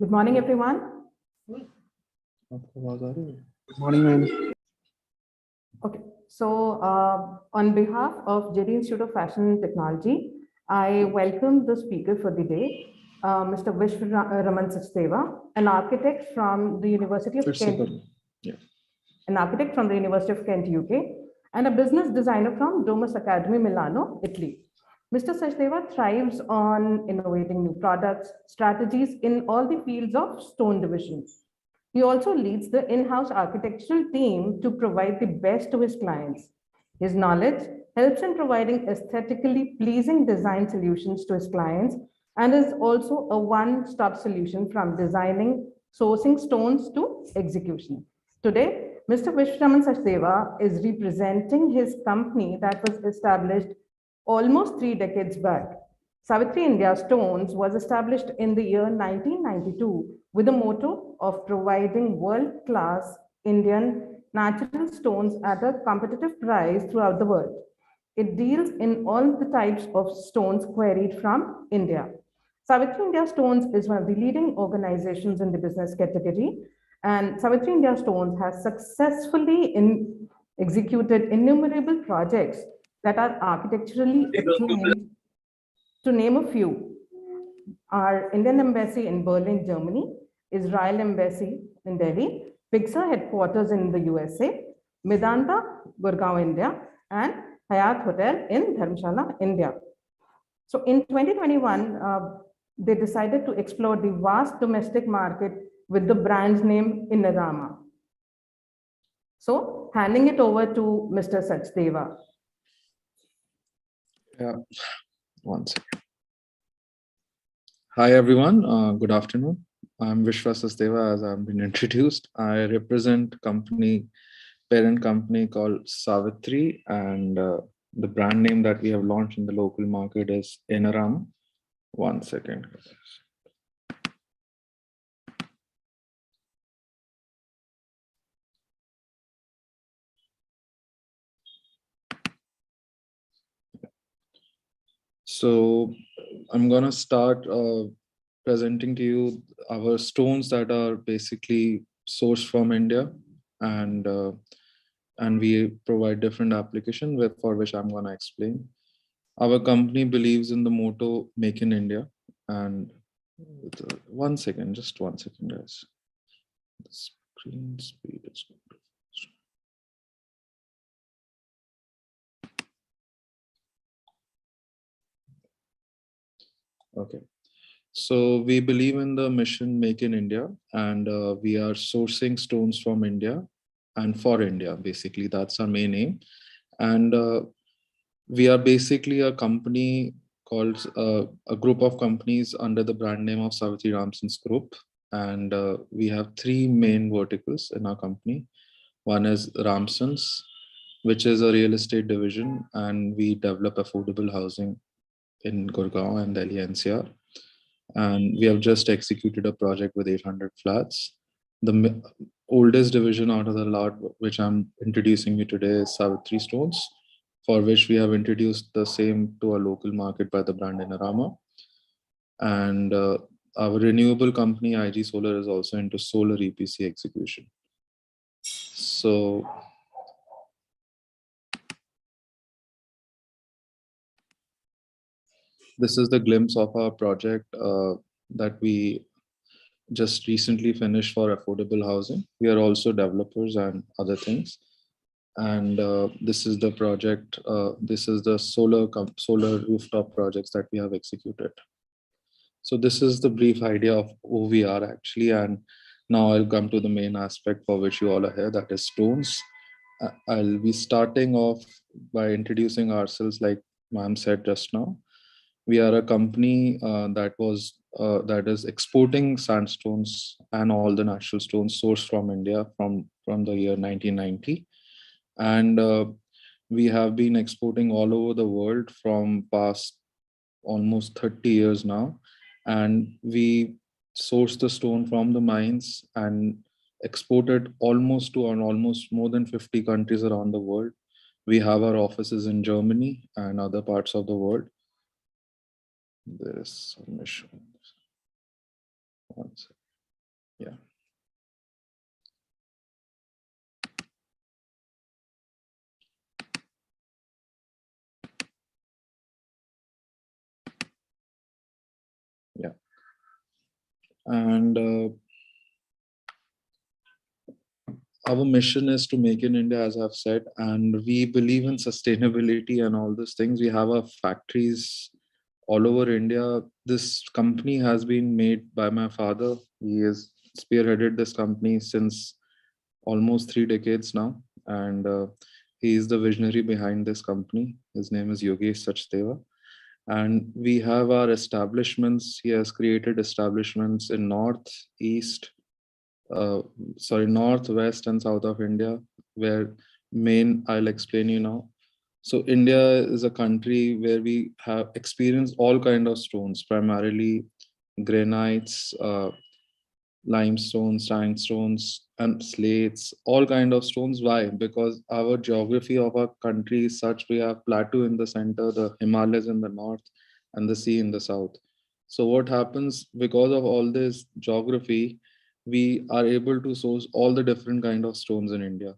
Good morning, everyone. Good morning, ma'am. Okay, so on behalf of Jediiians Institute of Fashion and Technology, I welcome the speaker for the day, Mr. Vishwa Raman Sachdeva, an architect from the University of Kent. An architect from the University of Kent, UK, and a business designer from Domus Academy, Milano, Italy. Mr. Sachdeva thrives on innovating new products, strategies in all the fields of stone divisions. He also leads the in-house architectural team to provide the best to his clients. His knowledge helps in providing aesthetically pleasing design solutions to his clients and is also a one-stop solution from designing, sourcing stones to execution. Today, Mr. Vishwa Sachdeva is representing his company that was established almost 3 decades back. Savitri India Stones was established in the year 1992 with the motto of providing world-class Indian natural stones at a competitive price throughout the world. It deals in all the types of stones queried from India. Savitri India Stones is one of the leading organizations in the business category, and Savitri India Stones has successfully executed innumerable projects that are architecturally acclaimed. To name a few, our Indian Embassy in Berlin, Germany, Israel Embassy in Delhi, Pixar headquarters in the USA, Medanta, Gurgaon, India, and Hyatt Hotel in Dharamshala, India. So in 2021, they decided to explore the vast domestic market with the brand name Innerama. So handing it over to Mr. Sachdeva. Yeah, one second. Hi, everyone. Good afternoon. I'm Vishwa Sachdeva, as I've been introduced. I represent parent company called Savitri, and the brand name that we have launched in the local market is Innerama. One second. So I'm going to start presenting to you our stones that are basically sourced from India, and we provide different applications for which I'm going to explain. Our company believes in the motto "Make in India," and one second, just 1 second, guys. The screen speed is good. Okay, so we believe in the mission "Make in India," and we are sourcing stones from India and for India. Basically, that's our main aim. And we are basically a company called a group of companies under the brand name of Savitri Ramson's Group. And we have 3 main verticals in our company. One is Ramson's, which is a real estate division, and we develop affordable housing in Gurgaon and Delhi NCR. And we have just executed a project with 800 flats. The oldest division out of the lot, which I'm introducing you today, is Savitri Stones, for which we have introduced the same to our local market by the brand Innerama. And our renewable company, IG Solar, is also into solar EPC execution. So this is the glimpse of our project that we just recently finished for affordable housing. We are also developers and other things. And this is the project. This is the solar rooftop projects that we have executed. So this is the brief idea of who we are actually. And now I'll come to the main aspect for which you all are here, that is stones. I'll be starting off by introducing ourselves, like ma'am said just now. We are a company that is exporting sandstones and all the natural stones sourced from India from the year 1990. And we have been exporting all over the world from past almost 30 years now. And we source the stone from the mines and export it almost more than 50 countries around the world. We have our offices in Germany and other parts of the world. There is some issue. And our mission is to make in India, as I've said, and we believe in sustainability and all these things. We have our factories all over India. This company has been made by my father. He has spearheaded this company since almost 3 decades now, and he is the visionary behind this company. His name is Yogesh Sachdeva. And we have our establishments. He has created establishments in north, east, north, west, and south of India, where main I'll explain you now. So India is a country where we have experienced all kind of stones, primarily granites, limestones, sandstones, and slates, all kind of stones. Why? Because our geography of our country is such. We have plateau in the center, the Himalayas in the north, and the sea in the south. So what happens because of all this geography, we are able to source all the different kind of stones in India.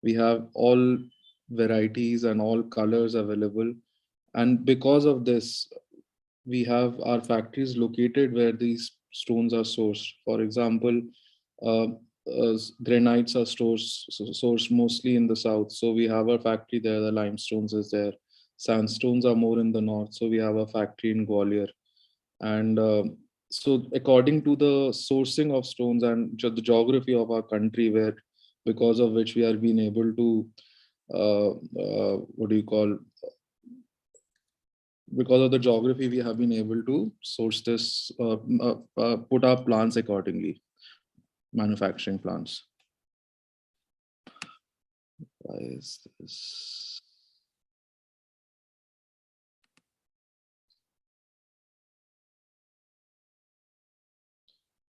We have all varieties and all colors available. And because of this, we have our factories located where these stones are sourced. For example, uh, granites are sourced mostly in the south. So we have a factory there, the limestones is there. Sandstones are more in the north. So we have a factory in Gwalior. And so according to the sourcing of stones and the geography of our country, where because of which we are being able to, what do you call, because of the geography, we have been able to source this, put our plants accordingly, manufacturing plants. Why is this?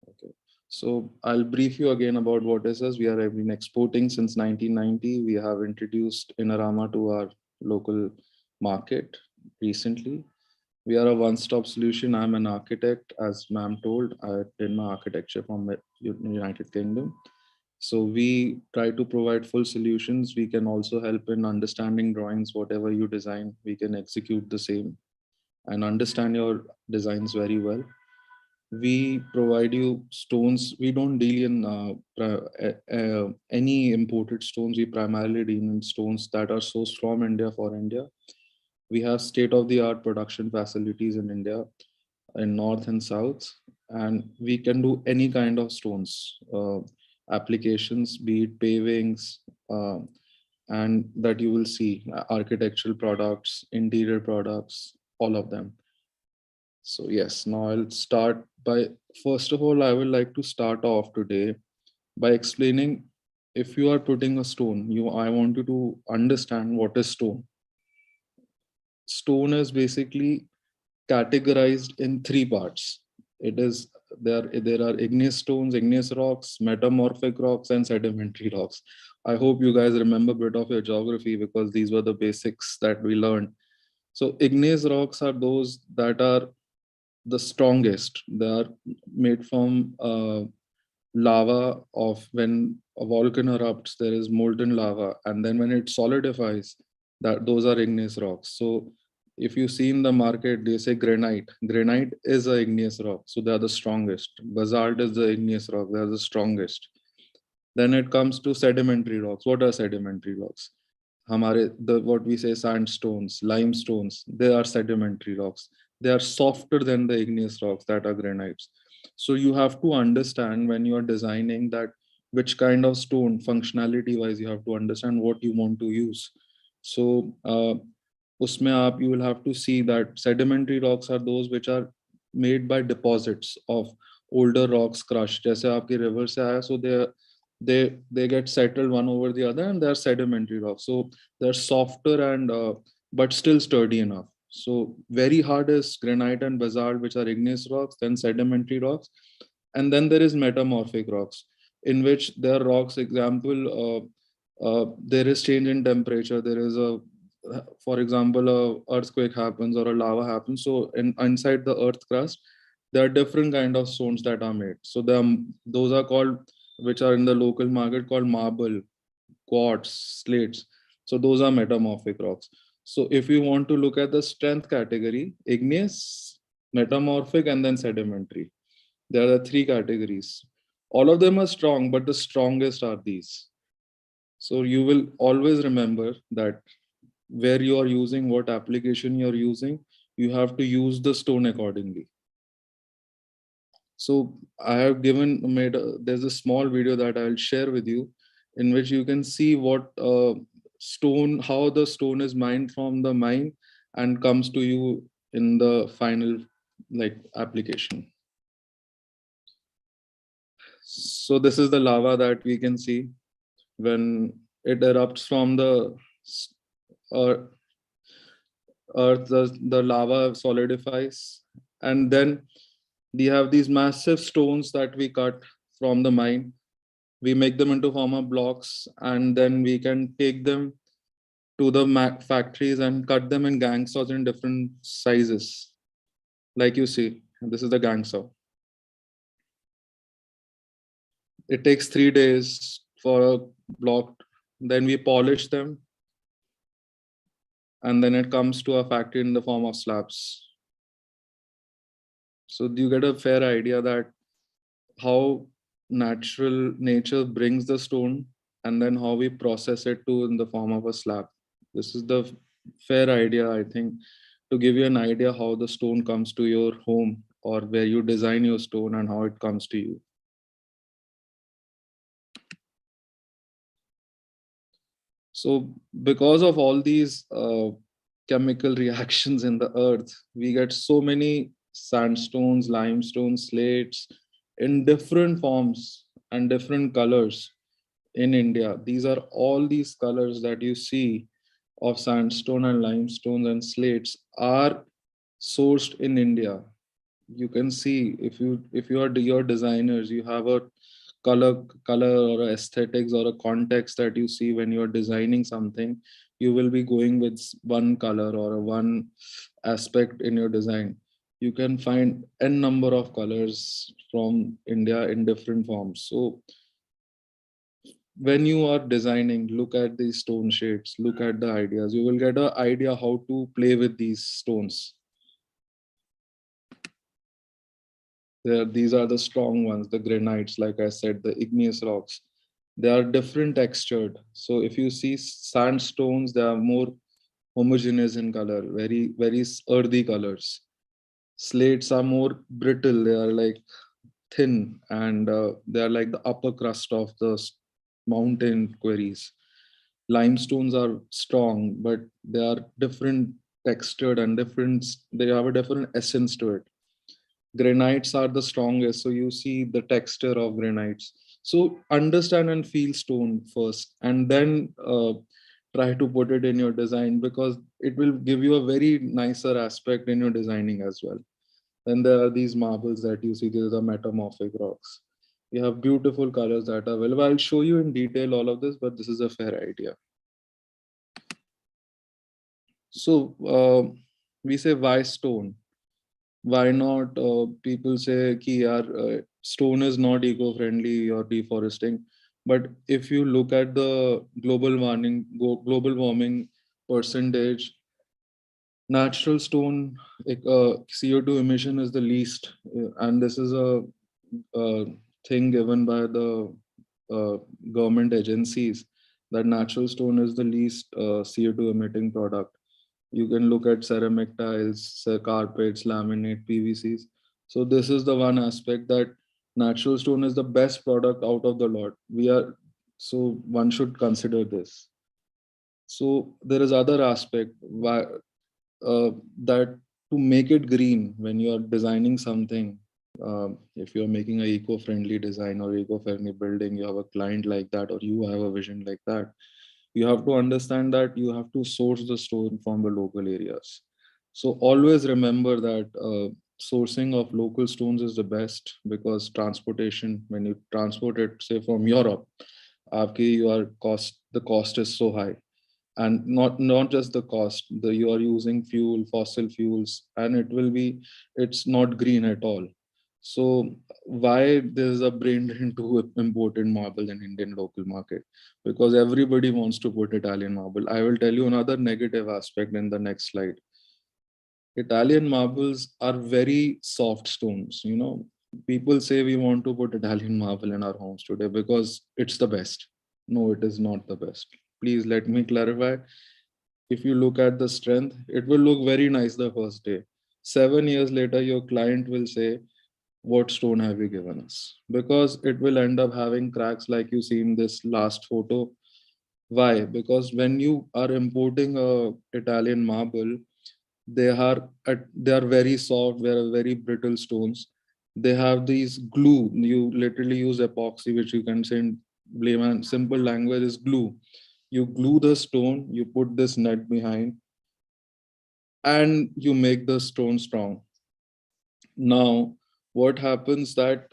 Okay. So I'll brief you again about what this is. We have been exporting since 1990. We have introduced Innerama to our local market recently. We are a one-stop solution. I'm an architect, as ma'am told. I did my architecture from the United Kingdom. So we try to provide full solutions. We can also help in understanding drawings. Whatever you design, we can execute the same and understand your designs very well. We provide you stones. We don't deal in any imported stones. We primarily deal in stones that are sourced from India for India. We have state-of-the-art production facilities in India, in north and south, and we can do any kind of stones applications, be it pavings, and that you will see architectural products, interior products, all of them. So yes, now I'll start by, first of all, I would like to start off today by explaining, if you are putting a stone, I want you to understand what is stone. Stone is basically categorized in three parts. It is there are igneous stones, igneous rocks, metamorphic rocks, and sedimentary rocks. I hope you guys remember a bit of your geography, because these were the basics that we learned. So igneous rocks are those that are the strongest. They are made from lava. Of when a volcano erupts, there is molten lava, and then when it solidifies, that those are igneous rocks. So if you see in the market, they say granite. Granite is a igneous rock, so they are the strongest. Basalt is the igneous rock, they are the strongest. Then it comes to sedimentary rocks. What are sedimentary rocks? What we say sandstones, limestones, they are sedimentary rocks. They are softer than the igneous rocks that are granites. So you have to understand when you are designing that which kind of stone, functionality wise, you have to understand what you want to use. So usme you will have to see that sedimentary rocks are those which are made by deposits of older rocks crushed. जैसे आपके river से आया, so they get settled one over the other, and they are sedimentary rocks. So they're softer and but still sturdy enough. So very hard is granite and basalt, which are igneous rocks, then sedimentary rocks, and then there is metamorphic rocks, in which there are rocks. Example, there is change in temperature. There is a, for example, a earthquake happens or a lava happens. So inside the earth crust, there are different kind of stones that are made. So those are called, which are in the local market, called marble, quartz, slates. So those are metamorphic rocks. So if you want to look at the strength category, igneous, metamorphic, and then sedimentary. There are the three categories. All of them are strong, but the strongest are these. So you will always remember that where you are using, what application you're using, you have to use the stone accordingly. So I have there's a small video that I'll share with you in which you can see what how the stone is mined from the mine and comes to you in the final application. So this is the lava that we can see when it erupts from the earth, the lava solidifies, and then we have these massive stones that we cut from the mine. We make them into form of blocks, and then we can take them to the factories and cut them in gang saws in different sizes. Like you see, this is the gang saw. It takes 3 days for a block. Then we polish them, and then it comes to a factory in the form of slabs. So you get a fair idea that how nature brings the stone and then how we process it to in the form of a slab. This is the fair idea, I think, to give you an idea how the stone comes to your home or where you design your stone and how it comes to you. So because of all these chemical reactions in the earth, we get so many sandstones, limestones, slates in different forms and different colors in India. These are all these colors that you see of sandstone and limestones and slates are sourced in India. You can see if you are your designers, you have a color or a aesthetics or a context that you see when you're designing something, you will be going with one color or a one aspect in your design. You can find n number of colors from India in different forms. So when you are designing, look at these stone shades, look at the ideas. You will get an idea how to play with these stones. These are the strong ones, the granites, like I said, the igneous rocks. They are different textured. So if you see sandstones, they are more homogeneous in color, very, very earthy colors. Slates are more brittle. They are like thin and they are like the upper crust of the mountain quarries. Limestones are strong, but they are different textured and different. They have a different essence to it. Granites are the strongest, so you see the texture of granites. So understand and feel stone first, and then try to put it in your design, because it will give you a very nicer aspect in your designing as well. Then there are these marbles that you see. These are metamorphic rocks. You have beautiful colors that are available. I'll show you in detail all of this, but this is a fair idea. So we say, why stone? Why not? People say ki stone is not eco-friendly or deforesting. But if you look at the global warming percentage, natural stone CO2 emission is the least. And this is a thing given by the government agencies, that natural stone is the least CO2 emitting product. You can look at ceramic tiles, carpets, laminate, PVCs. So this is the one aspect, that natural stone is the best product out of the lot. So one should consider this. So there is other aspect that to make it green when you are designing something. If you are making an eco-friendly design or eco-friendly building, you have a client like that, or you have a vision like that, you have to understand that you have to source the stone from the local areas. So always remember that sourcing of local stones is the best, because transportation, when you transport it, say from Europe, the cost is so high. And not just the cost, you are using fossil fuels, and it's not green at all. So why there's a brain drain to imported marble in Indian local market? Because everybody wants to put Italian marble. I will tell you another negative aspect in the next slide. Italian marbles are very soft stones. People say we want to put Italian marble in our homes today because it's the best. No, it is not the best. Please let me clarify. If you look at the strength, it will look very nice the first day. 7 years later, your client will say, what stone have you given us? Because it will end up having cracks like you see in this last photo. Why? Because when you are importing a Italian marble, they are very soft, they are very brittle stones. They have these glue. You literally use epoxy, which you can say in layman simple language is glue. You glue the stone, you put this net behind, and you make the stone strong. Now, what happens that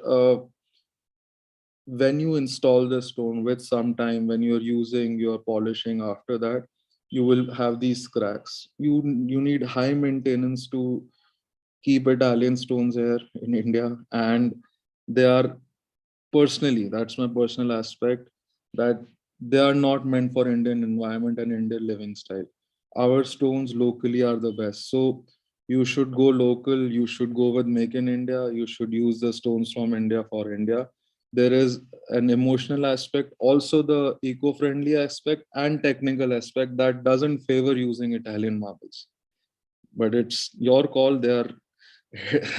when you install the stone with some time, when you're using your polishing after that, you will have these cracks. You need high maintenance to keep Italian stones here in India, and they are personally, that's my personal aspect, that they are not meant for Indian environment and Indian living style. Our stones locally are the best. So you should go local, you should go with Make in India, you should use the stones from India for India. There is an emotional aspect, also the eco-friendly aspect and technical aspect that doesn't favor using Italian marbles. But it's your call. They are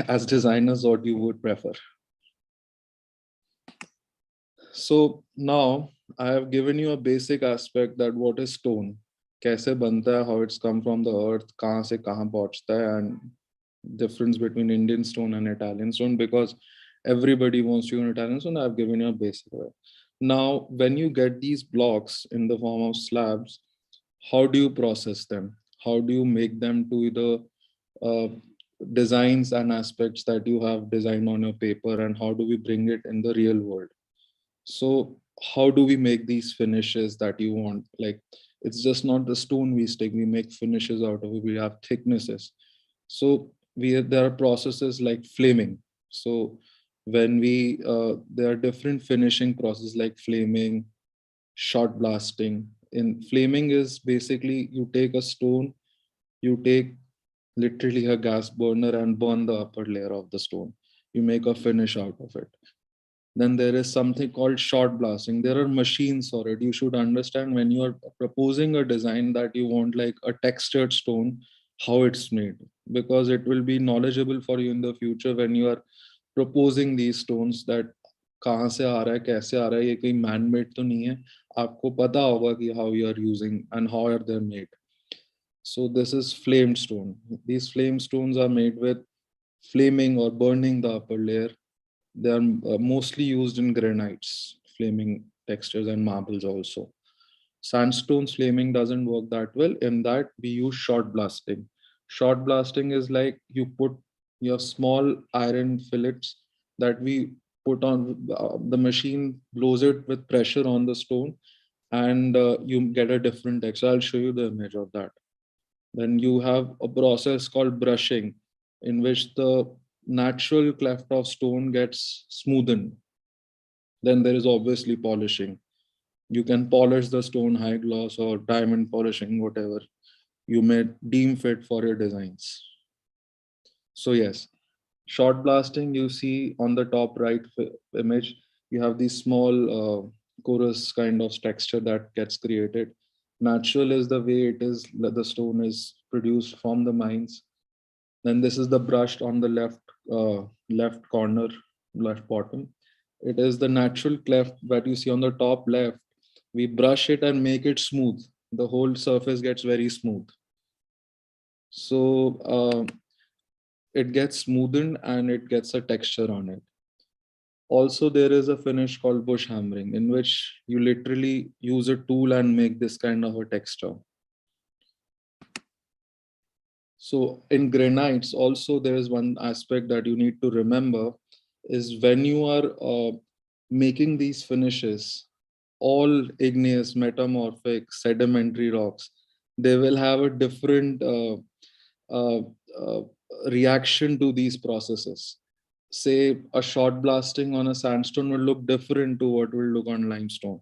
as designers what you would prefer. So now I have given you a basic aspect that what is stone, कैसे बनता है, how it's come from the earth, कहाँ से कहाँ पहुँचता है, and difference between Indian stone and Italian stone, because everybody wants to use Italian stone. I've given you a basic way. Now, when you get these blocks in the form of slabs, how do you process them? How do you make them to the uh, designs and aspects that you have designed on your paper, and how do we bring it in the real world? So how do we make these finishes that you want? Like, it's just not the stone we stick, we make finishes out of it, we have thicknesses. So there are processes like flaming. So when we there are different finishing processes like flaming, shot blasting. In flaming is basically you take a stone, you take literally a gas burner and burn the upper layer of the stone. You make a finish out of it. Then there is something called shot blasting. There are machines for it. You should understand when you are proposing a design that you want like a textured stone, how it's made, because it will be knowledgeable for you in the future when you are proposing these stones that कहाँ से आ रहा है, कैसे आ रहा है, ये कोई man made तो नहीं है, आपको पता होगा कि how you are using and how are they made. So this is flamed stone. These flame stones are made with flaming or burning the upper layer. They are mostly used in granites, flaming textures, and marbles also. Sandstone's flaming doesn't work that well. In that, we use shot blasting. Shot blasting is like you put your small iron fillets that we put on the machine, blows it with pressure on the stone, and you get a different texture. I'll show you the image of that. Then you have a process called brushing, in which the natural cleft of stone gets smoothened. Then there is obviously polishing. You can polish the stone, high gloss or diamond polishing, whatever you may deem fit for your designs. So yes, shot blasting, you see on the top right image, you have these small chorus kind of texture that gets created. Natural is the way it is, the stone is produced from the mines. Then this is the brushed on the left corner, left bottom. It is the natural cleft that you see on the top left. We brush it and make it smooth. The whole surface gets very smooth. So it gets smoothened and it gets a texture on it. Also, there is a finish called bush hammering, in which you literally use a tool and make this kind of a texture. So in granites, also there is one aspect that you need to remember is when you are making these finishes, all igneous, metamorphic, sedimentary rocks, they will have a different uh, uh, reaction to these processes. Say a shot blasting on a sandstone will look different to what will look on limestone.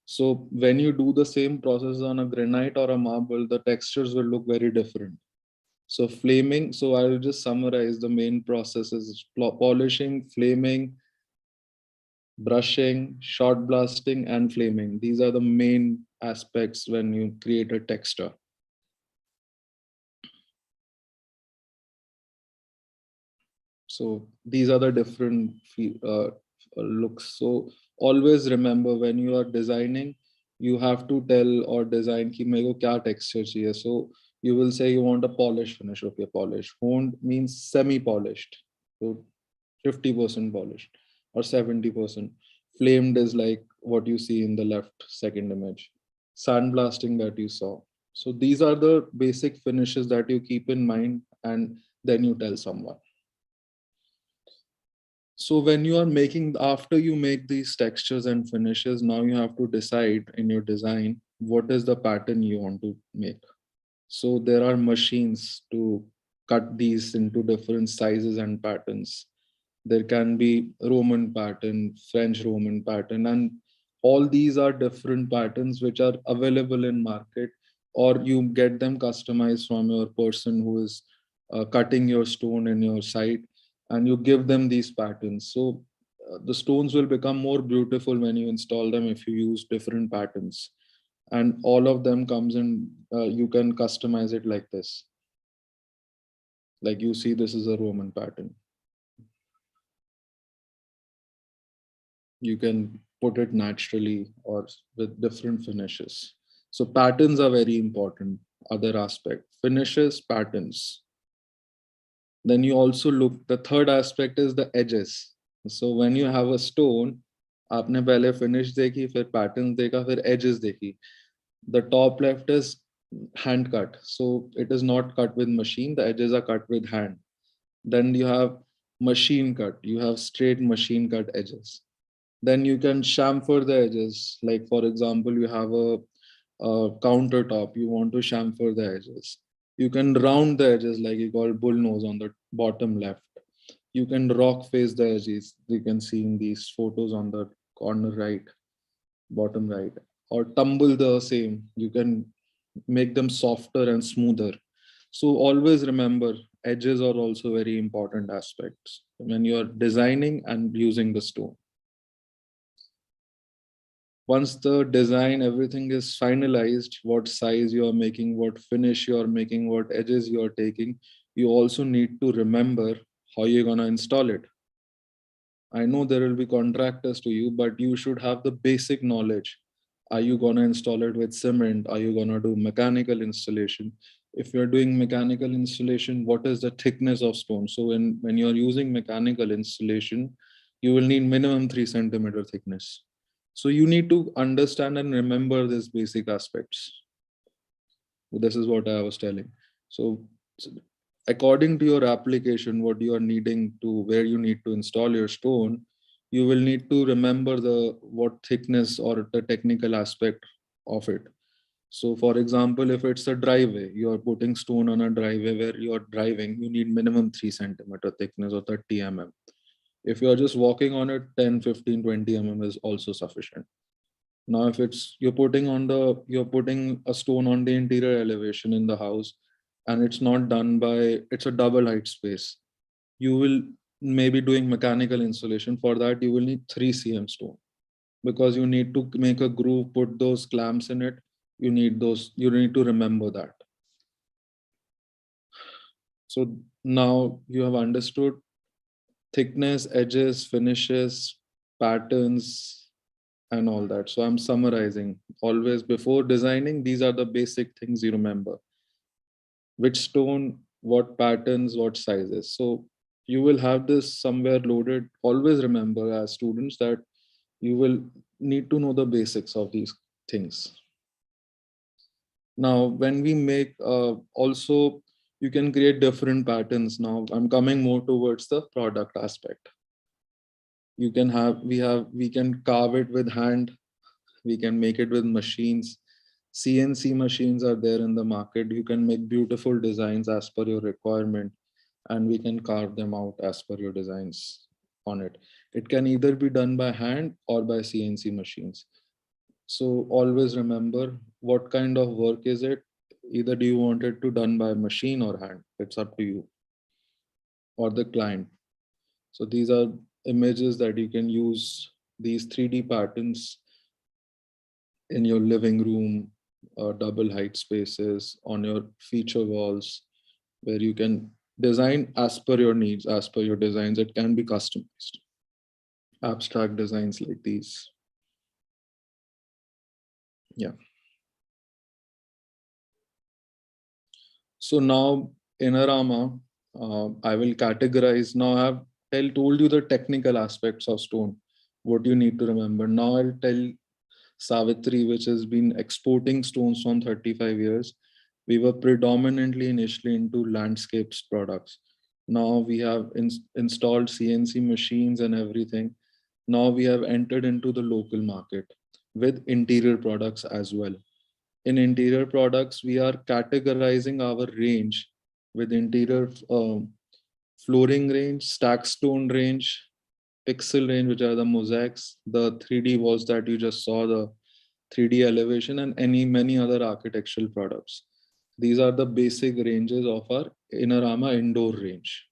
So when you do the same process on a granite or a marble, the textures will look very different. So flaming, so I'll just summarize the main processes: polishing, flaming, brushing, shot blasting, and flaming. These are the main aspects when you create a texture. So these are the different looks. So always remember, when you are designing, you have to tell or design ki meko kya texture chahiye. So you will say you want a polished finish. Okay, polished. Honed means semi-polished. So 50% polished or 70%. Flamed is like what you see in the left second image. Sandblasting that you saw. So these are the basic finishes that you keep in mind, and then you tell someone. So when you are making, after you make these textures and finishes, now you have to decide in your design, what is the pattern you want to make. So there are machines to cut these into different sizes and patterns. There can be Roman pattern, French Roman pattern, and all these are different patterns which are available in market, or you get them customized from your person who is cutting your stone in your site, and you give them these patterns. So the stones will become more beautiful when you install them if you use different patterns. And all of them comes in, you can customize it like this. Like you see, this is a Roman pattern. You can put it naturally or with different finishes. So patterns are very important. Other aspect, finishes, patterns. Then you also look, the third aspect is the edges. So when you have a stone, आपने पहले finish देखी, फिर patterns देखा, फिर edges देखी. The top left is hand cut. So it is not cut with machine. The edges are cut with hand. Then you have machine cut. You have straight machine cut edges. Then you can chamfer the edges. Like for example, you have a countertop. You want to chamfer the edges. You can round the edges like you call bullnose on the bottom left. You can rock face the edges. You can see in these photos on the corner right, bottom right, or tumble the same. You can make them softer and smoother. So always remember, edges are also very important aspects when you are designing and using the stone. Once the design, everything is finalized, what size you are making, what finish you are making, what edges you are taking, you also need to remember how you're going to install it. I know there will be contractors to you, but you should have the basic knowledge. Are you going to install it with cement? Are you going to do mechanical installation? If you're doing mechanical installation, what is the thickness of stone? So when you're using mechanical installation, you will need minimum 3 centimeter thickness. So you need to understand and remember these basic aspects. This is what I was telling. So according to your application, what you are needing to, where you need to install your stone, you will need to remember the what thickness or the technical aspect of it. So for example, if it's a driveway, you are putting stone on a driveway where you are driving, you need minimum 3 centimeter thickness or 30 mm. If you are just walking on it, 10, 15, 20 mm is also sufficient. Now, if it's you're putting a stone on the interior elevation in the house, and it's not done by, it's a double height space, you will maybe doing mechanical insulation. For that, you will need 3 cm stone, because you need to make a groove, put those clamps in it. You need to remember that. So now you have understood thickness, edges, finishes, patterns, and all that. So I'm summarizing. Always before designing, these are the basic things you remember. Which stone, what patterns, what sizes. So you will have this somewhere loaded. Always remember as students that you will need to know the basics of these things. Now, when we make also, you can create different patterns. Now I'm coming more towards the product aspect. You can have, we can carve it with hand. We can make it with machines. CNC machines are there in the market. You can make beautiful designs as per your requirement, and we can carve them out as per your designs on it. It can either be done by hand or by CNC machines. So always remember what kind of work is it. Either do you want it to done by machine or hand? It's up to you or the client. So these are images that you can use these 3D patterns in your living room, double height spaces, on your feature walls, where you can design as per your needs, as per your designs. It can be customized. Abstract designs like these. Yeah. So now Innerama, I will categorize. Now told you the technical aspects of stone, what you need to remember. Now I'll tell Savitri, which has been exporting stones from 35 years. We were predominantly initially into landscapes products. Now we have installed CNC machines and everything. Now we have entered into the local market with interior products as well. In interior products, we are categorizing our range with interior flooring range, stack stone range, pixel range, which are the mosaics, the 3D walls that you just saw, the 3D elevation, and many other architectural products. These are the basic ranges of our Innerama indoor range.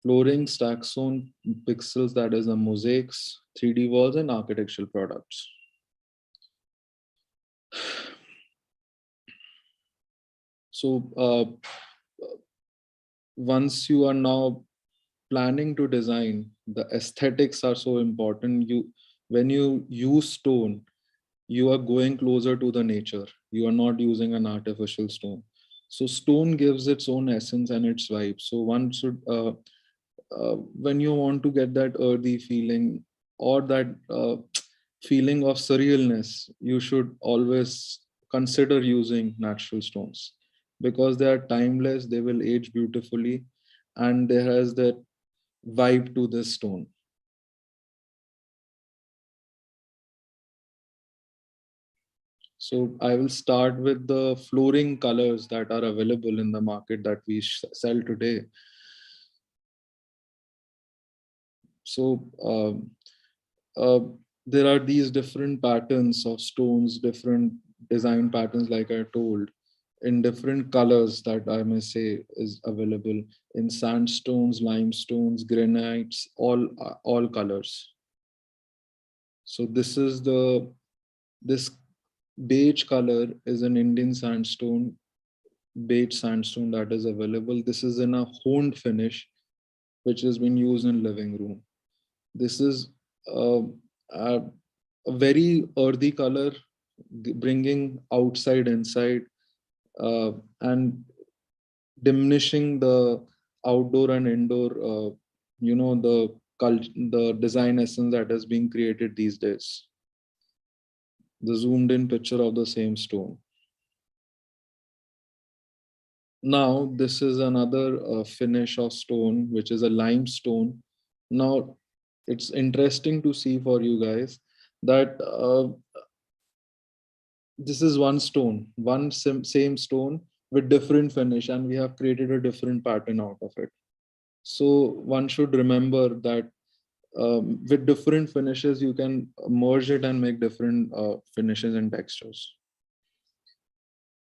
Flooring, stack stone, pixels, that is the mosaics, 3D walls, and architectural products. So once you are now planning to design, the aesthetics are so important. When you use stone, you are going closer to the nature. You are not using an artificial stone. So stone gives its own essence and its vibe. So one should, when you want to get that earthy feeling or that feeling of surrealness, you should always consider using natural stones because they are timeless, they will age beautifully, and there has that vibe to this stone. So I will start with the flooring colors that are available in the market that we sell today. So there are these different patterns of stones, different design patterns, like I told, in different colors that I may say is available in sandstones, limestones, granites, all colors. So this beige color is an Indian sandstone, beige sandstone that is available. This is in a honed finish, which has been used in living room. This is a very earthy color, bringing outside inside, and diminishing the outdoor and indoor, the design essence that is being created these days. The zoomed in picture of the same stone. Now, this is another finish of stone, which is a limestone. Now, it's interesting to see for you guys that this is one stone, same stone with different finish, and we have created a different pattern out of it. So one should remember that with different finishes, you can merge it and make different finishes and textures.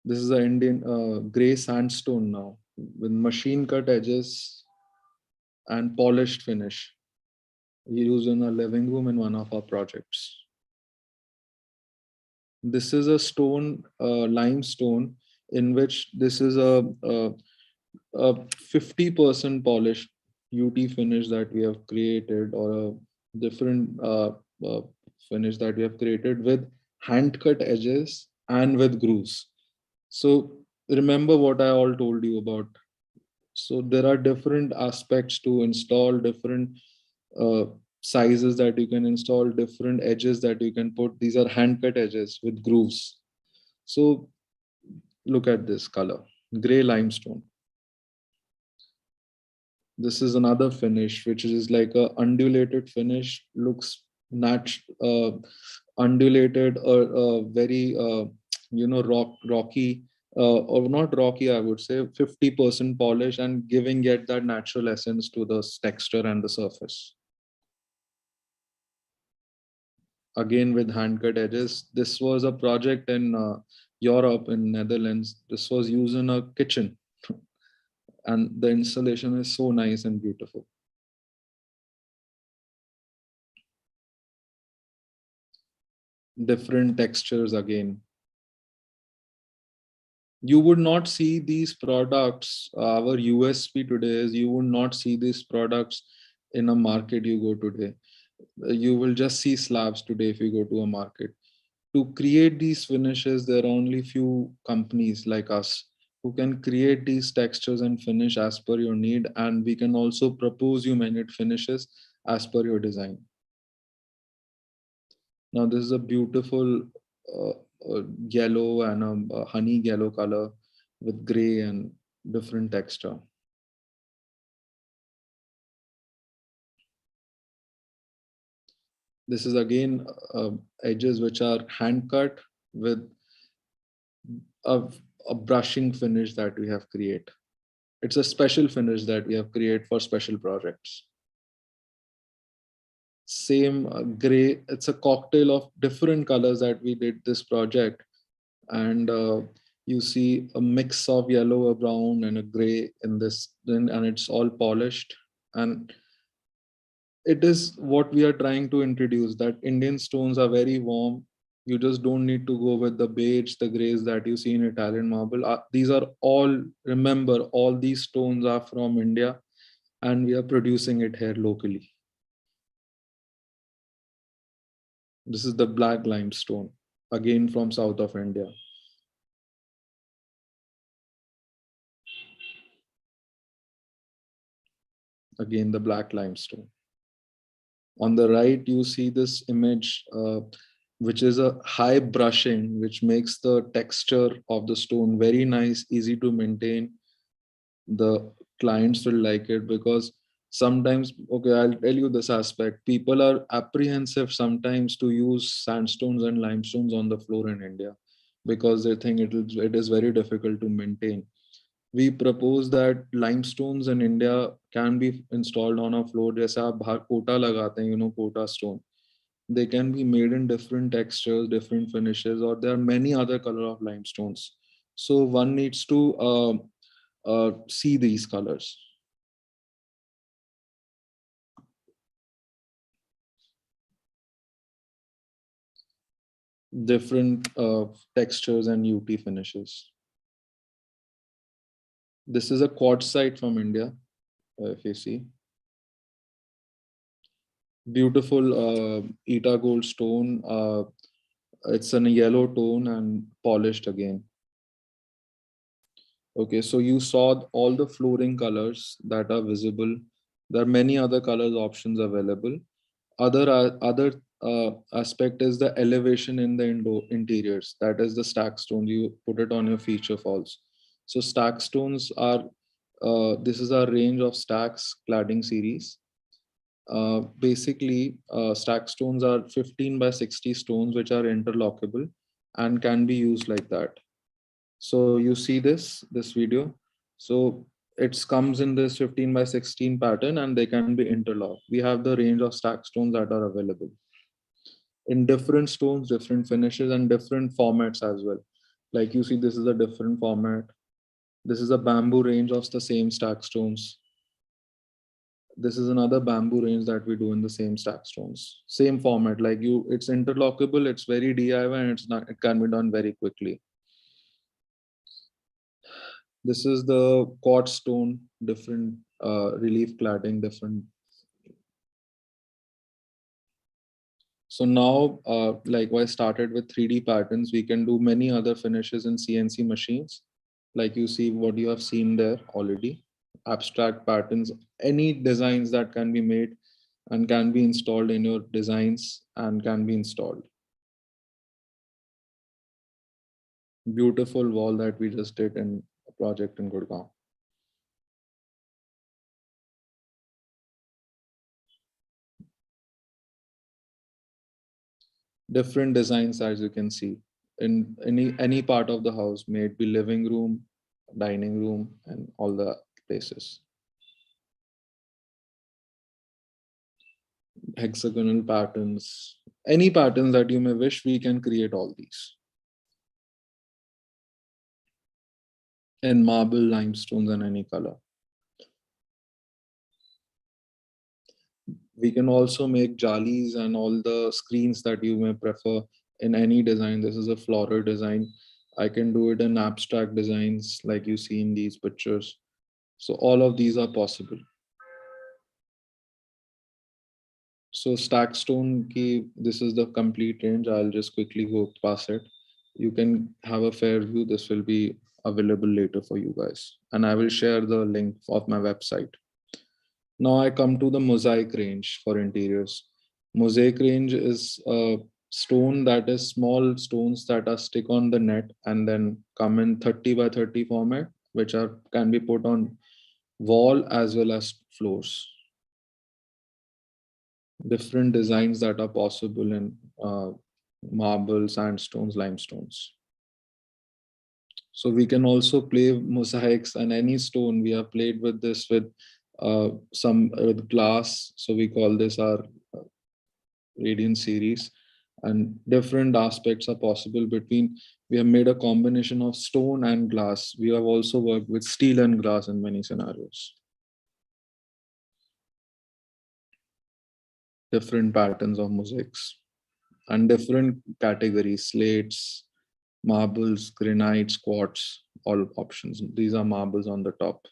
This is an Indian gray sandstone now with machine cut edges and polished finish. We use in our living room in one of our projects. This is a stone, limestone, in which this is a 50% polished UT finish that we have created, or a different finish that we have created with hand cut edges and with grooves. So remember what I all told you about. So there are different aspects to install, different sizes that you can install, different edges that you can put. These are hand cut edges with grooves. So look at this color, gray limestone. This is another finish, which is like a undulated finish, looks undulated or very, rocky, or not rocky, I would say 50% polish, and giving yet that natural essence to the texture and the surface. Again with hand cut edges. This was a project in Europe, in Netherlands, this was used in a kitchen. And the installation is so nice and beautiful. Different textures again. You would not see these products. Our USP today is you would not see these products in a market you go today. You will just see slabs today if you go to a market. To create these finishes, there are only few companies like us who can create these textures and finish as per your need. And we can also propose you many finishes as per your design. Now, this is a beautiful uh, yellow and a honey yellow color with gray and different texture. This is again edges which are hand cut with a, a brushing finish that we have created. It's a special finish that we have created for special projects. Same gray, it's a cocktail of different colors that we did this project. And you see a mix of yellow, a brown, and a gray in this, and it's all polished. And it is what we are trying to introduce, that Indian stones are very warm. You just don't need to go with the beige, the grays that you see in Italian marble. These are all, remember, all these stones are from India and we are producing it here locally. This is the black limestone, again from south of India. Again, the black limestone. On the right, you see this image, which is a high brushing, which makes the texture of the stone very nice, easy to maintain. The clients will like it because sometimes, okay, I'll tell you this aspect. People are apprehensive sometimes to use sandstones and limestones on the floor in India because they think it is very difficult to maintain. We propose that limestones in India can be installed on a floor. जैसे आप बाहर कोटा लगाते हैं, Kota stone. They can be made in different textures, different finishes, or there are many other color of limestones. So one needs to see these colors. Different textures and UT finishes. This is a quartzite from India, if you see. Beautiful Eta gold stone. It's in a yellow tone and polished again. Okay, so you saw all the flooring colors that are visible. There are many other colors options available. Other aspect is the elevation in the interiors. That is the stack stone. You put it on your feature falls. So stack stones are, this is our range of stacks cladding series. Basically, stack stones are 15 by 60 stones, which are interlockable and can be used like that. So you see this video. So it comes in this 15 by 16 pattern and they can be interlocked. We have the range of stack stones that are available in different stones, different finishes and different formats as well. Like you see, this is a different format. This is a bamboo range of the same stack stones. This is another bamboo range that we do in the same stack stones. Same format, like it's interlockable, it's very DIY and it can be done very quickly. This is the quartz stone, different relief cladding, different. So now, likewise, started with 3D patterns. We can do many other finishes in CNC machines. Like you see what you have seen there already. Abstract patterns, any designs that can be made and can be installed in your designs and can be installed. Beautiful wall that we just did in a project in Gurgaon. Different designs, as you can see, in any part of the house, may it be living room, dining room, and all the places. Hexagonal patterns, any patterns that you may wish, we can create all these. in marble, limestones, and any color. We can also make jalis and all the screens that you may prefer in any design. This is a floral design. I can do it in abstract designs like you see in these pictures. So all of these are possible. So Stackstone ki, this is the complete range. I'll just quickly go past it. You can have a fair view. This will be available later for you guys. And I will share the link of my website. Now I come to the Mosaic Range for interiors. Mosaic Range is a stone that is small stones that are stick on the net and then come in 30 by 30 format, which are can be put on wall as well as floors. Different designs that are possible in marble, sandstones, limestones. So we can also play mosaics and any stone. We have played with this with some with glass. So we call this our Radiant series, and different aspects are possible between. We have made a combination of stone and glass. We have also worked with steel and glass in many scenarios. Different patterns of mosaics and different categories: slates, marbles, granites, quartz, all options. These are marbles on the top.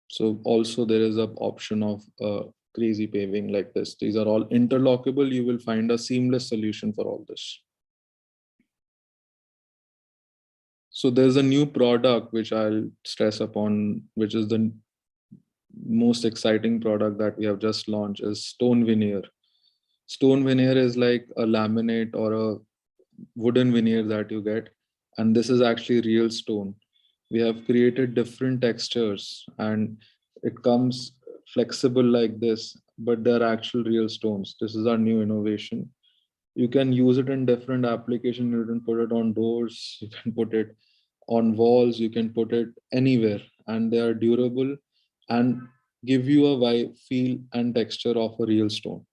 So also there is an option of crazy paving like this. These are all interlockable. You will find a seamless solution for all this. So there's a new product which I'll stress upon, which is the most exciting product that we have just launched, is stone veneer. Stone veneer is like a laminate or a wooden veneer that you get, and this is actually real stone. We have created different textures and it comes flexible like this, but they're actual real stones. This is our new innovation. You can use it in different applications. You can put it on doors, you can put it on walls, you can put it anywhere, and they are durable and give you a vibe, feel and texture of a real stone.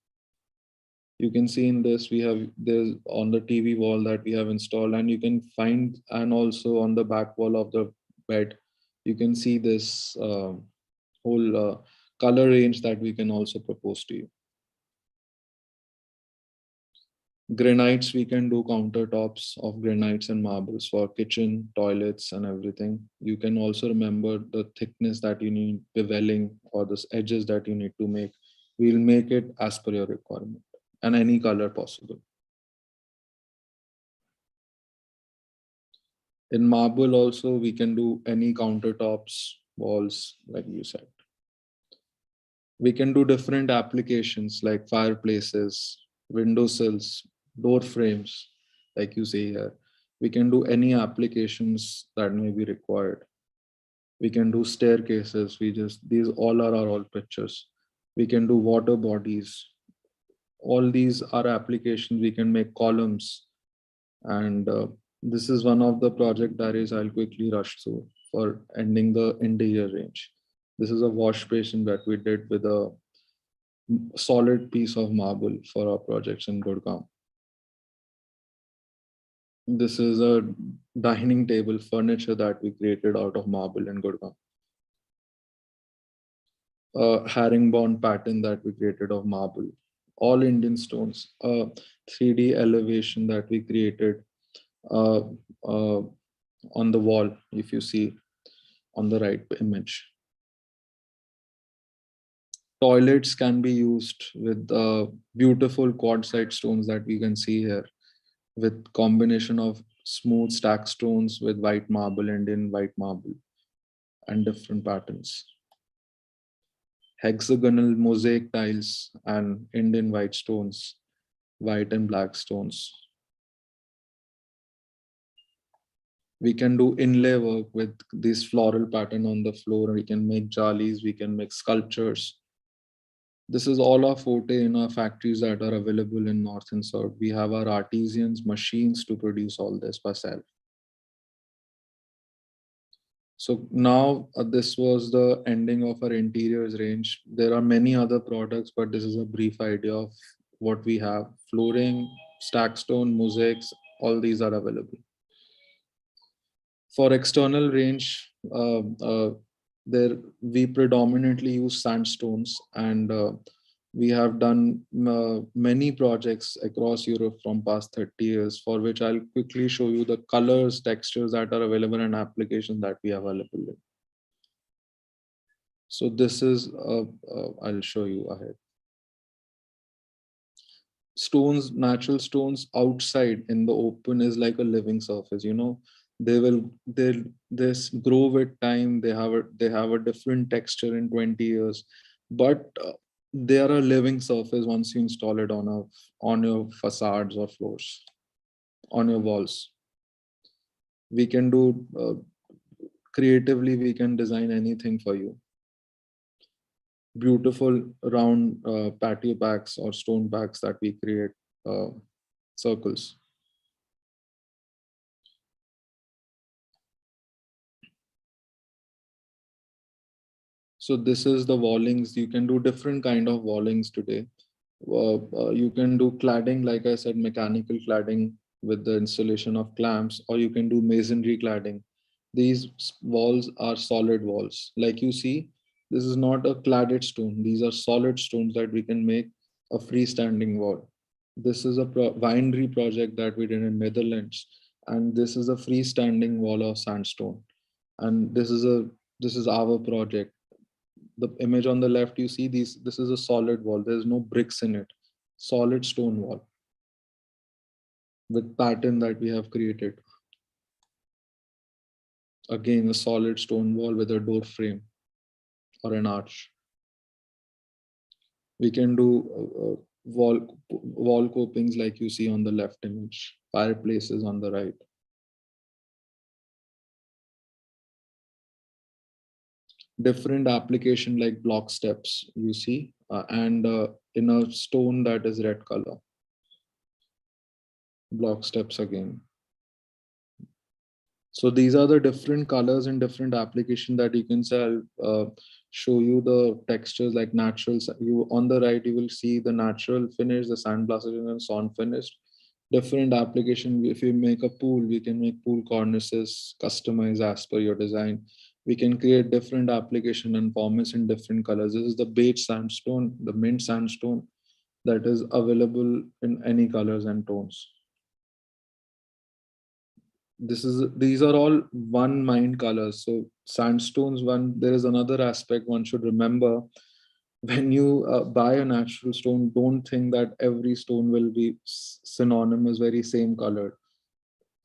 You can see in this, we have there's on the TV wall that we have installed, and you can find, and also on the back wall of the bed, you can see this whole color range that we can also propose to you. Granites, we can do countertops of granites and marbles for kitchen, toilets, and everything. You can also remember the thickness that you need, beveling, or the edges that you need to make. We'll make it as per your requirement and any color possible. In marble also, we can do any countertops, walls, like you said. We can do different applications like fireplaces, windowsills, door frames, like you see here. We can do any applications that may be required. We can do staircases. These all are our all pictures. We can do water bodies. All these are applications. We can make columns. And this is one of the project diaries I'll quickly rush through for ending the interior range. This is a wash basin that we did with a solid piece of marble for our projects in Gurgaon. This is a dining table furniture that we created out of marble in Gurgaon. A herringbone pattern that we created of marble. All Indian stones. A 3D elevation that we created on the wall, if you see on the right image. Toilets can be used with beautiful quartzite stones that we can see here, with combination of smooth stack stones with white marble, Indian white marble, and different patterns. Hexagonal mosaic tiles and Indian white stones, white and black stones. We can do inlay work with this floral pattern on the floor. We can make jalis, we can make sculptures. This is all our forte in our factories that are available in North and South. We have our artisans, machines to produce all this by self. So now this was the ending of our interiors range. There are many other products, but this is a brief idea of what we have. Flooring, stack stone, mosaics, all these are available. For external range, there we predominantly use sandstones, and we have done many projects across Europe from past 30 years, for which I'll quickly show you the colors, textures that are available and applications that we have available. So this is, I'll show you ahead. Stones, natural stones outside in the open is like a living surface, you know. They'll this grow with time. They have a different texture in 20 years, but they are a living surface once you install it on your facades or floors, on your walls. We can do creatively, we can design anything for you. Beautiful round patio packs or stone packs that we create, circles. So this is the wallings. You can do different kind of wallings today. You can do cladding, like I said, mechanical cladding with the installation of clamps, or you can do masonry cladding. These walls are solid walls. Like you see, this is not a cladded stone. These are solid stones that we can make a freestanding wall. This is a winery project that we did in Netherlands, and this is a freestanding wall of sandstone. And this is our project. The image on the left, you see this is a solid wall. There's no bricks in it. Solid stone wall with pattern that we have created. Again, a solid stone wall with a door frame or an arch. We can do wall copings like you see on the left image, fireplaces on the right. Different application like block steps you see, and in a stone that is red color. Block steps again. So these are the different colors and different application that you can sell. Show you the textures like natural. You on the right, you will see the natural finish, the sandblasted and sawn finished. Different application. If you make a pool, we can make pool cornices, customize as per your design. We can create different application and formats in different colors. This is the beige sandstone, the mint sandstone that is available in any colors and tones. These are all one mind colors. So sandstones, there is another aspect one should remember. When you buy a natural stone, don't think that every stone will be synonymous, very same colored.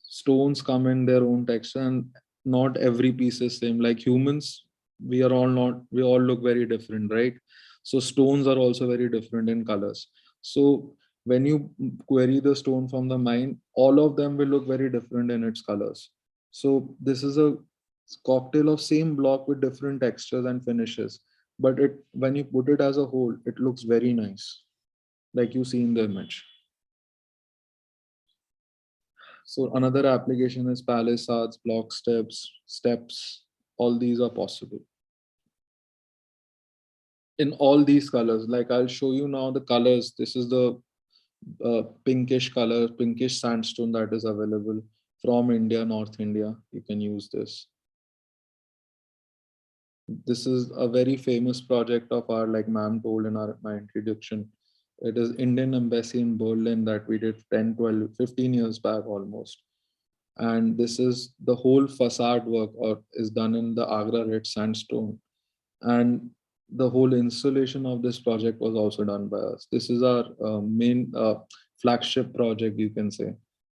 Stones come in their own texture, and not every piece is same. Like humans, we all look very different, right? So stones are also very different in colors. So when you query the stone from the mine, all of them will look very different in its colors. So this is a cocktail of same block with different textures and finishes, but when you put it as a whole, it looks very nice, like you see in the image. So another application is palisades, block steps. All these are possible in all these colors. Like I'll show you now the colors. This is the pinkish color, pinkish sandstone that is available from India, North India. You can use this. This is a very famous project of our, like ma'am told in my introduction. It is Indian Embassy in Berlin that we did 10, 12, 15 years back almost. And this is the whole facade work or is done in the Agra Red Sandstone. And the whole installation of this project was also done by us. This is our main flagship project, you can say.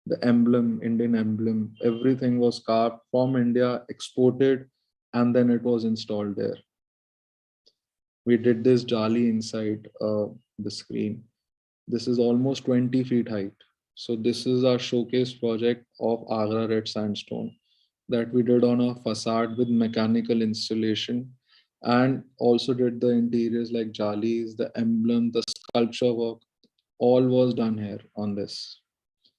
The emblem, Indian emblem, everything was carved from India, exported, and then it was installed there. We did this jali inside the screen. This is almost 20 feet height. So this is our showcase project of Agra Red Sandstone that we did on a facade with mechanical installation, and also did the interiors like jalis, the emblem, the sculpture work, all was done here on this.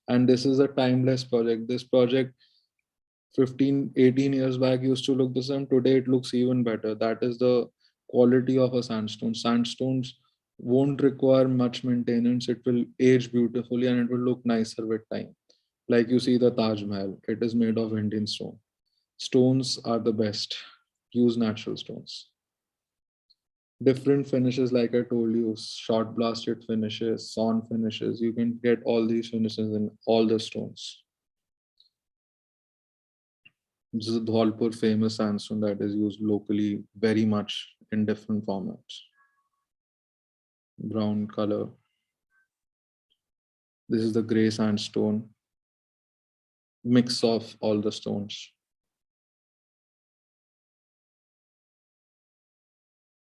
And this is a timeless project. This project 15, 18 years back used to look the same. Today it looks even better. That is the quality of a sandstone. Sandstones won't require much maintenance. It will age beautifully and it will look nicer with time. Like you see the Taj Mahal, it is made of Indian stone. Stones are the best. Use natural stones. Different finishes, like I told you, short blasted finishes, sawn finishes. You can get all these finishes in all the stones. This is a Dholpur famous sandstone that is used locally very much in different formats. Brown color. This is the gray sandstone. Mix of all the stones.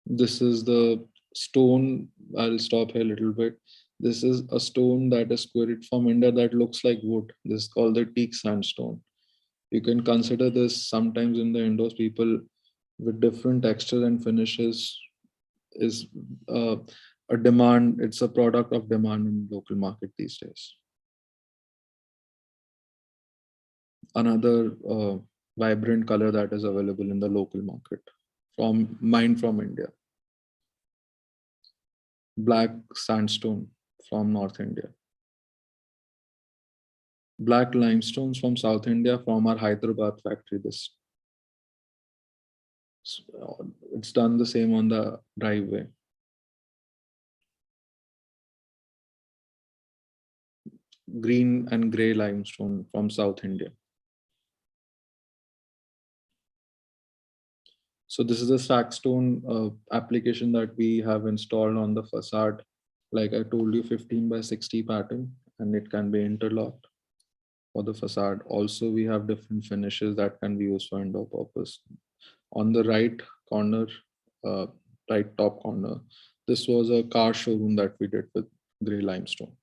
This is the stone. I'll stop here a little bit. This is a stone that is quarried from India that looks like wood. This is called the teak sandstone. You can consider this sometimes in the Indos, people with different textures and finishes is a demand. It's a product of demand in local market these days. Another vibrant color that is available in the local market from mined from India. Black sandstone from North India. Black limestones from South India from our Hyderabad factory. It's done the same on the driveway. Green and gray limestone from South India. So this is a Saxstone application that we have installed on the facade. Like I told you, 15 by 60 pattern, and it can be interlocked for the facade. Also, we have different finishes that can be used for indoor purpose. On the right corner, right top corner, this was a car showroom that we did with gray limestone.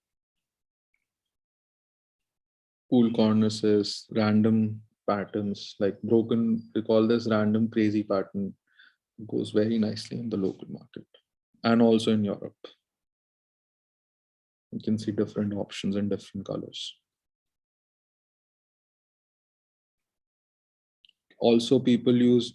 Pool cornices, random patterns like broken, we call this random crazy pattern. It goes very nicely in the local market and also in Europe. You can see different options and different colors. Also, people use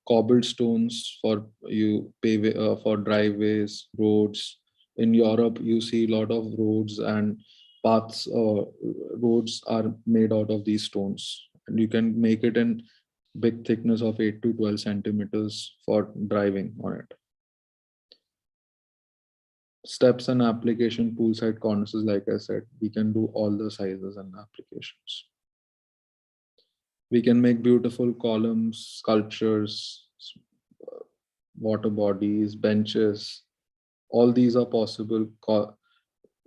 cobblestones for for driveways, roads. In Europe, you see a lot of roads and paths. Roads are made out of these stones, and you can make it in big thickness of 8 to 12 centimeters for driving on it. Steps and application, poolside cornices, like I said, we can do all the sizes and applications. We can make beautiful columns, sculptures, water bodies, benches. All these are possible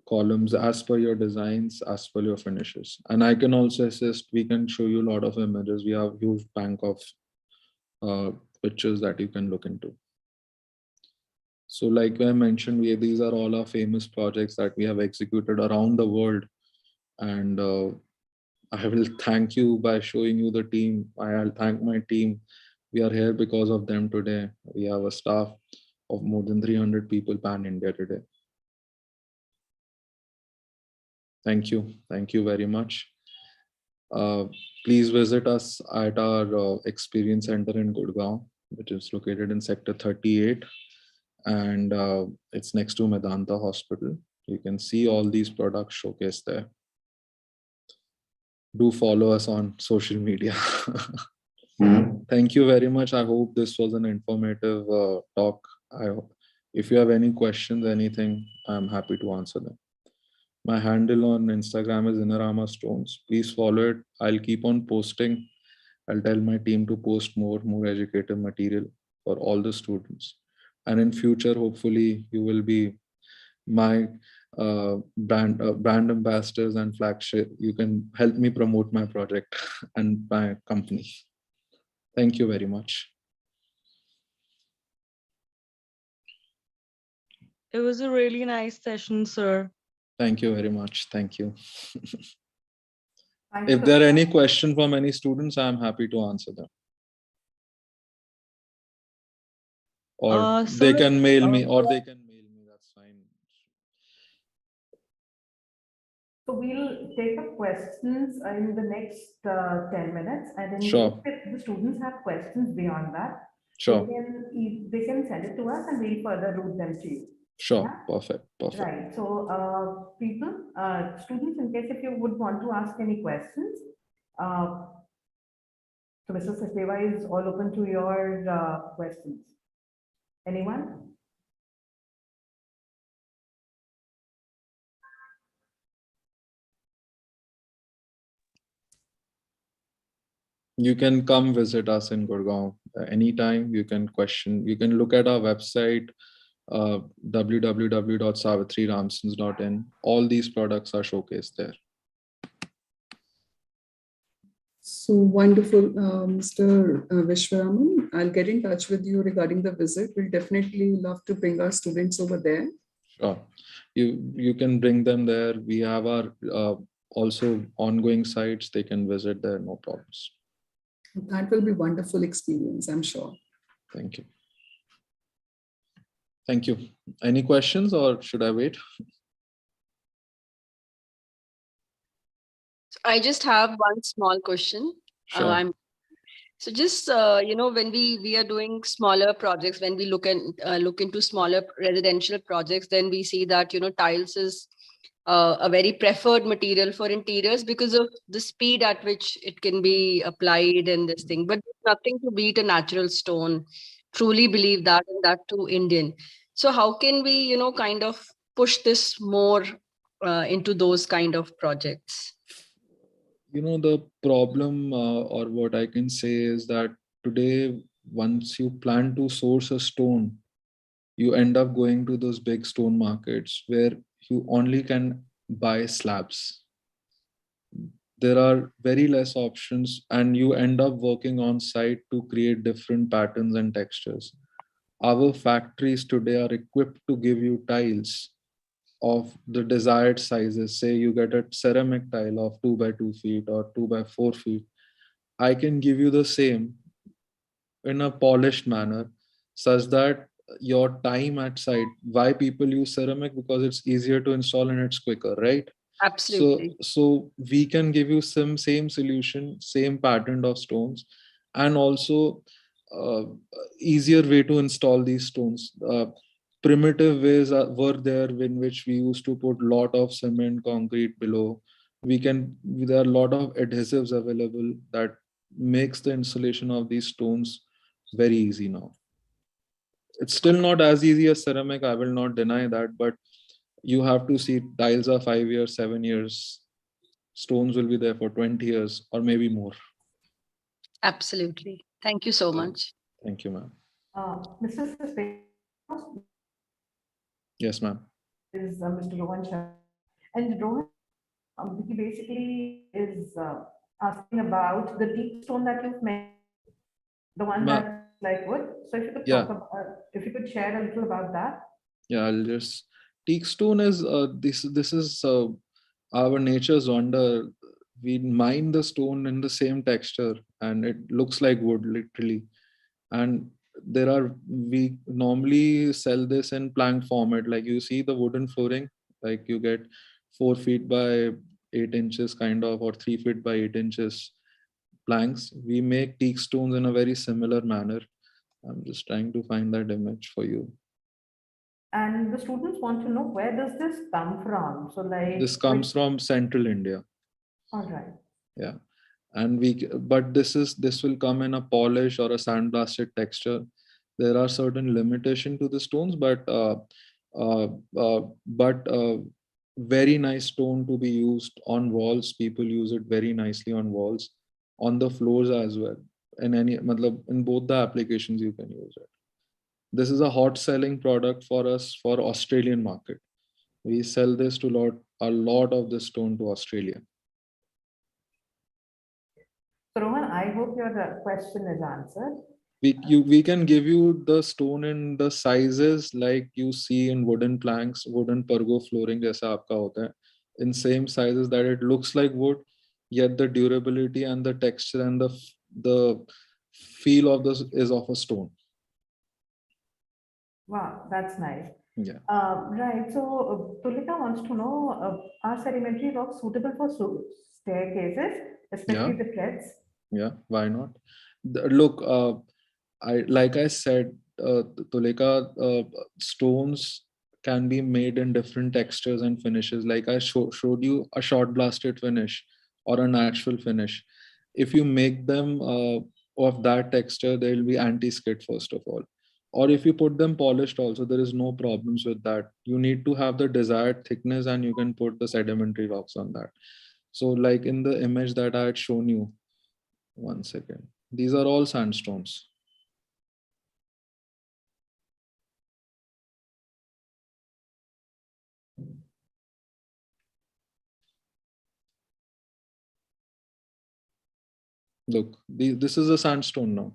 columns as per your designs, as per your finishes. And I can also assist. We can show you a lot of images. We have a huge bank of pictures that you can look into. So like I mentioned, these are all our famous projects that we have executed around the world. And I will thank you by showing you the team. I'll thank my team. We are here because of them today. We have a staff of more than 300 people pan-India today. Thank you. Thank you very much. Please visit us at our Experience Center in Gurgaon, which is located in Sector 38. And it's next to Medanta Hospital. You can see all these products showcased there. Do follow us on social media. Thank you very much. I hope this was an informative talk. If you have any questions, anything, I'm happy to answer them. My handle on Instagram is Innerama Stones. Please follow it. I'll keep on posting. I'll tell my team to post more educative material for all the students. And in future, hopefully, you will be my brand ambassadors and flagship. You can help me promote my project and my company. Thank you very much. It was a really nice session, sir. Thank you very much. Thank you. If there are any questions from any students, I'm happy to answer them. Or they can mail me, that's fine. So we'll take up questions in the next 10 minutes. And then Sure. if the students have questions beyond that, Sure. they can send it to us and we'll further route them to you. Sure. Yeah? Perfect. Right. So students, in case if you would want to ask any questions, So Mr. Sachdeva is all open to your questions. Anyone? You can come visit us in Gurgaon anytime. You can question. You can look at our website, www.savitri.ramsons.in. All these products are showcased there. So wonderful, Mr. Vishwaraman. I'll get in touch with you regarding the visit. We'll definitely love to bring our students over there. Sure. You can bring them there. We have our also ongoing sites. They can visit there, no problems. That will be wonderful experience, I'm sure. Thank you. Thank you. Any questions or should I wait? I just have one small question. Sure. So just when we are doing smaller projects, when we look into smaller residential projects, then we see that tiles is a very preferred material for interiors because of the speed at which it can be applied and this thing. But nothing to beat a natural stone. Truly believe that, and that too Indian. So how can we kind of push this more into those kind of projects? The problem or what I can say is that today, once you plan to source a stone, you end up going to those big stone markets where you only can buy slabs. There are very less options and you end up working on site to create different patterns and textures. Our factories today are equipped to give you tiles of the desired sizes. Say you get a ceramic tile of 2 by 2 feet or 2 by 4 feet. I can give you the same in a polished manner such that your time at site, why people use ceramic, because it's easier to install and it's quicker, right? Absolutely. So we can give you some same solution, same pattern of stones, and also easier way to install these stones. Primitive ways were there in which we used to put lot of cement, concrete below. There are a lot of adhesives available that makes the installation of these stones very easy now. It's still not as easy as ceramic, I will not deny that, but you have to see tiles are 5 years, 7 years. Stones will be there for 20 years or maybe more. Absolutely. Thank you so much. Thank you, ma'am. Mr. Sachdeva Yes, ma'am. is Mr. Rohan Shah. And Rohan, he basically is asking about the teak stone that you've made, the one that's like wood. So if you could talk about, if you could share a little about that. Yeah, I'll just. Teak stone is this is our nature's wonder. We mine the stone in the same texture and it looks like wood literally. And we normally sell this in plank format. Like you see the wooden flooring, like you get 4 feet by 8 inches kind of, or 3 feet by 8 inches planks. We make teak stones in a very similar manner. I'm just trying to find that image for you. And the students want to know, where does this come from? So like this comes from central India. All right. Yeah. And but this will come in a polish or a sandblasted texture. There are certain limitation to the stones, but very nice stone to be used on walls. People use it very nicely on walls, on the floors as well. In both the applications you can use it. This is a hot selling product for us for Australian market. We sell this to a lot of this stone to Australia. So Rohan, I hope your question is answered. We can give you the stone in the sizes like you see in wooden planks, wooden pergo flooring jaisa aapka hota hai, in same sizes that it looks like wood, yet the durability and the texture and the feel of this is of a stone. Wow, that's nice. Yeah. Right. So Tulika wants to know, are sedimentary rocks suitable for staircases, especially the treads? Yeah, why not? Look, like I said, Tulika, stones can be made in different textures and finishes. Like I showed you a short blasted finish or a natural finish. If you make them of that texture, they will be anti-skid first of all. Or if you put them polished also, there is no problems with that. You need to have the desired thickness and you can put the sedimentary rocks on that. So like in the image that I had shown you, one second, these are all sandstones. Look, this is a sandstone now.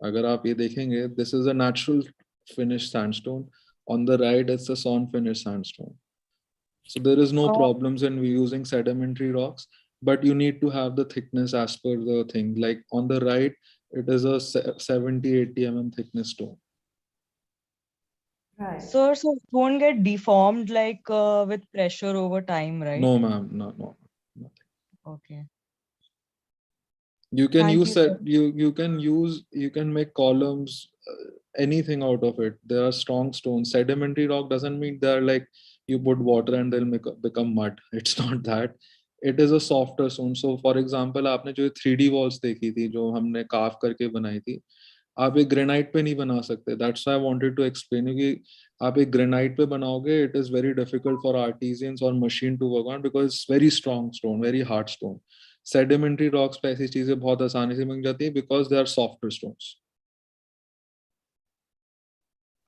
अगर आप ये देखेंगे, this is a natural finished sandstone. On the right, it's a sawn finished sandstone. So there is no problems in using sedimentary rocks, but you need to have the thickness as per the thing. Like on the right, it is a 70-80 mm thickness stone. Right. Sir, so it won't get deformed like with pressure over time, right? No, ma'am, no. Nothing. Okay. You can Thank use you, that. You can make columns, anything out of it. There are strong stones. Sedimentary rock doesn't mean they're like you put water and they'll become mud. It's not that. It is a softer stone. So for example, आपने जो 3D walls देखी थी, जो हमने carve करके बनाई थी, आप एक ग्रेनाइट पे नहीं बना सकते. That's why I wanted to explain you कि आप एक ग्रेनाइट पे बनाओगे, it is very difficult for artisans or machine to work on because it's very strong stone, very hard stone. Sedimentary rocks पे ऐसी चीजें बहुत आसानी से बन जाती है because they are softer stones.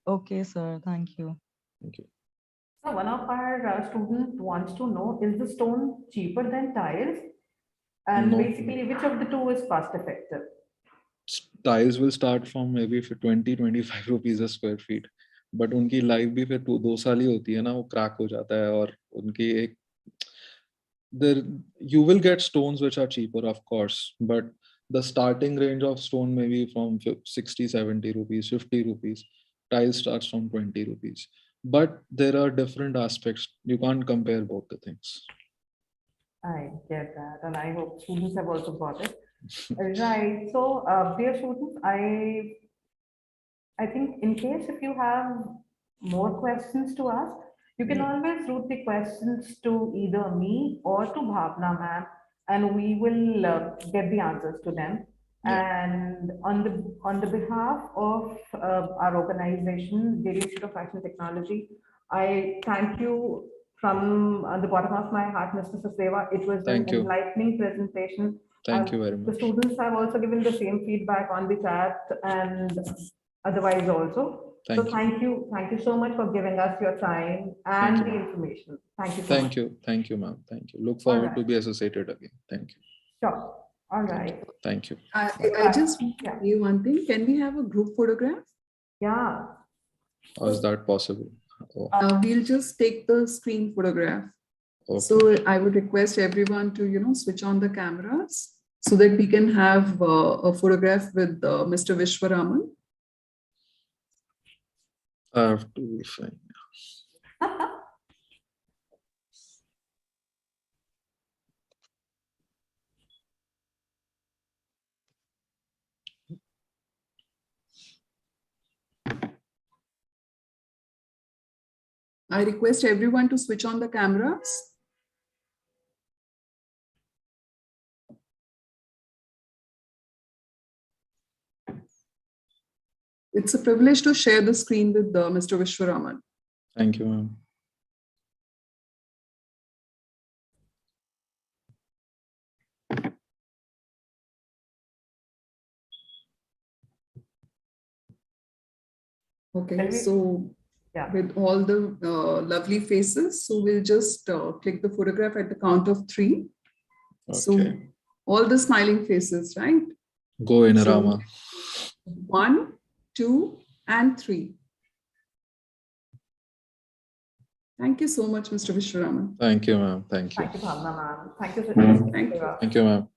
Okay, sir. Thank you. Thank you. So one of our students wants to know, is the stone cheaper than tiles? And No. basically, which of the two is cost effective? Tiles will start from maybe 20-25 rupees a square feet, but उनकी life भी फिर 2 साल ही होती है ना, वो crack हो जाता है. और उनकी एक you will get stones which are cheaper, of course, but the starting range of stone may be from 60-70 rupees, 50 rupees. Tile starts from 20 rupees. But there are different aspects. You can't compare both the things. I get that, and I hope students have also got it. Right. So, dear students, I think in case if you have more questions to ask, you can always route the questions to either me or to Bhavna ma'am, and we will get the answers to them. And on the behalf of our organization, Jediiians Institute of Fashion Technology, I thank you from the bottom of my heart, Mr. Sachdeva. It was an enlightening presentation. Thank you very much. The students have also given the same feedback on the chat and otherwise also. Thank you so much for giving us your time and the information. Thank you so much. Thank you, ma'am. Thank you. Look forward to be associated again. Thank you. Sure. All right. Thank you. I just want to say one thing. Can we have a group photograph? Yeah. How is that possible? Oh. We'll just take the screen photograph. Okay. So I would request everyone to, switch on the cameras so that we can have a photograph with Mr. Vishwa Raman. I have to be fine. I request everyone to switch on the cameras. It's a privilege to share the screen with Mr. Vishwa Raman. Thank you, ma'am. Okay, so with all the lovely faces, so we'll just click the photograph at the count of 3. Okay. So all the smiling faces, right? Go Innerama. So 1, 2, and 3. Thank you so much, Mr. Vishwa Raman. Thank you, ma'am. Thank you. Thank you, Bhavna ma'am. Thank you, sir. Thank you. Thank you, ma'am.